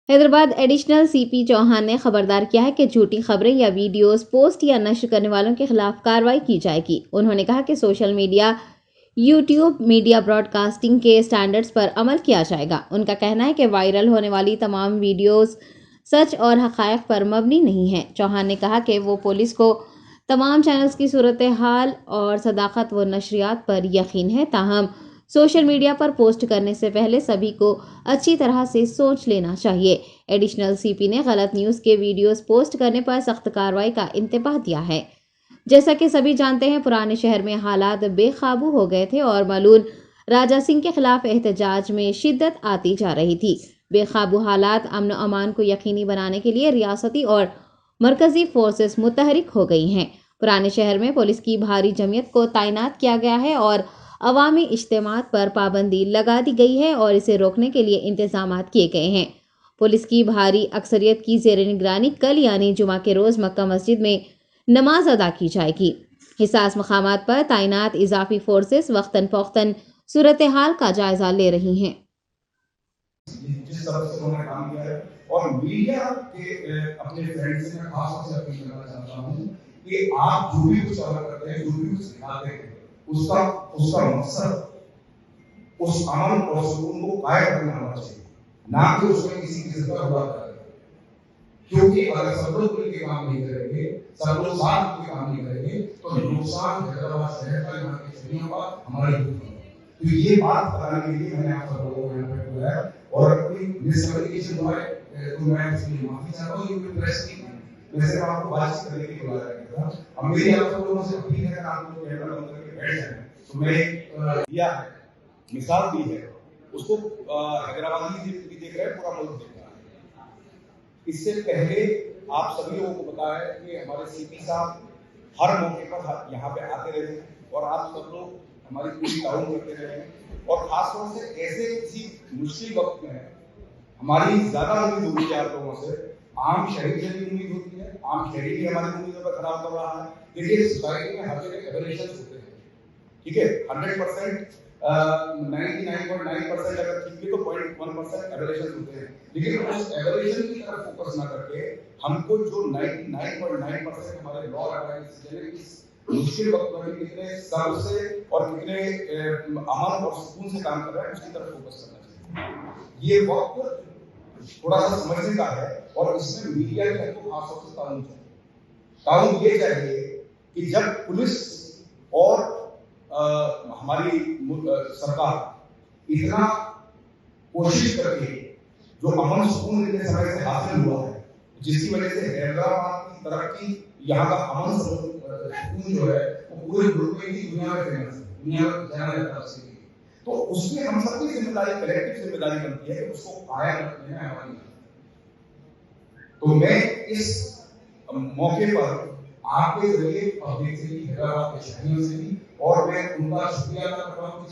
Hyderabad additional CP Chauhan ने खबरदार किया है कि झूठी खबरें या वीडियोस पोस्ट या नष्ट करने वालों के खिलाफ कार्रवाई की जाएगी। उन्होंने कहा कि social media, YouTube media broadcasting के स्टैंडर्ड्स पर अमल किया जाएगा। उनका कहना है कि वायरल होने वाली तमाम वीडियोस सच और हक़ाइक़ पर मबनी नहीं है। चौहान ने कहा कि वो पुलिस को तमाम चैनल्स की सूरत हाल और सदाकत व नशरियात पर यकीन है, ताहम सोशल मीडिया पर पोस्ट करने से पहले सभी को अच्छी तरह से सोच लेना चाहिए। एडिशनल सीपी ने गलत न्यूज़ के वीडियोस पोस्ट करने पर सख्त कार्रवाई का इंतबाह दिया है। जैसा कि सभी जानते हैं, पुराने शहर में हालात बेकाबू हो गए थे और मलून राजा सिंह के खिलाफ एहतजाज में शिद्दत आती जा रही थी। बेकाबू हालात अमन अमान को यकीनी बनाने के लिए रियासती और मरकजी फोर्सेस मुतहरिक हो गई हैं। पुराने शहर में पुलिस की भारी जमीयत को तैनात किया गया है और अवामी इज्तिमात पर पाबंदी लगा दी गई है और इसे रोकने के लिए इंतजाम किए गए हैं। पुलिस की भारी अक्सरियत की ज़ेर निगरानी कल यानी जुमा के रोज़ मक्का मस्जिद में नमाज अदा की जाएगी। हिसास मकामात पर तैनात इजाफी फोर्सेस वक्तन फ़ौक्तन सूरत हाल का जायजा ले रही हैं। जिस तरह से उन्होंने काम किया है और मीडिया के अपने फ्रेंड्स से मैं खास तौर से अपील करना चाहता हूँ कि आप जो भी कुछ कवर करते हैं, जो भी कुछ दिखाते हैं, उसका मकसद उस अमन और सुकून को कायम करना होना चाहिए, ना कि उसमें किसी किस्म का हुआ करे। क्योंकि अगर सब लोग मिलकर काम नहीं करेंगे, सब लोग साथ मिलकर काम नहीं करेंगे, तो नुकसान हैदराबाद शहर का, यहाँ के शहरियों का, हमारे होगा। तो ये बात बताने के लिए मैंने आप सब लोगों को यहाँ पे बुलाया और कोई मिसकम्युनिकेशन हुआ है तो मैं उसके लिए माफी चाहता हूँ। ये प्रेस की वैसे आपको बातचीत करने के लिए बुलाया गया था। अब मेरी आप सब लोगों से अपील है कि आप लोग कैमरा बंद करके बैठ जाएं। तो मैं दिया है, मिसाल दी है, उसको हैदराबादी भी देख रहे हैं, पूरा मुल्क देख रहा है। इससे पहले आप सभी लोगों को पता है कि हमारे सीपी साहब हर मौके पर यहाँ पे आते रहे और आप सब लोग हमारी पूरी ताउन करते रहे और खासतौर से ऐसे किसी मुश्किल वक्त में हमारी ज्यादा उम्मीद होती है आप लोगों से, आम शहरी से भी उम्मीद होती है, आम शहरी भी हमारी उम्मीदों पर खराब कर रहा है। देखिए सोसाइटी में हर जगह एवरेशंस होते हैं, ठीक है, 100% 99.9% अगर ठीक भी तो 0.1% एवरेशंस होते हैं, लेकिन उस एवरेशन की तरफ फोकस ना करके हमको जो 99.9% हमारे लॉ एडवाइस मुश्किल वक्त में कितने सब्र से और कितने अमन और सुकून से काम कर रहे हैं उसकी तरफ फोकस करना चाहिए। ये वक्त थोड़ा सा समझने का है और इसमें मीडिया की हमको खास तौर से ताउन ये चाहिए कि जब पुलिस और हमारी सरकार इतना कोशिश करके जो अमन सुकून इतने समय से हासिल हुआ है, जिसकी वजह से हैदराबाद की तरक्की, यहाँ का अमन सुकून जो है वो पूरे मुल्क में ही दुनिया में फेमस है, दुनिया में जाना जाता है। तो उसमें हम सबकी जिम्मेदारी, कलेक्टिव जिम्मेदारी बनती है कि उसको कायम रखने में हमारी। तो मैं इस मौके पर आपके जरिए पब्लिक से भी, हैदराबाद के शहरियों से भी, और मैं उनका शुक्रिया अदा करता हूँ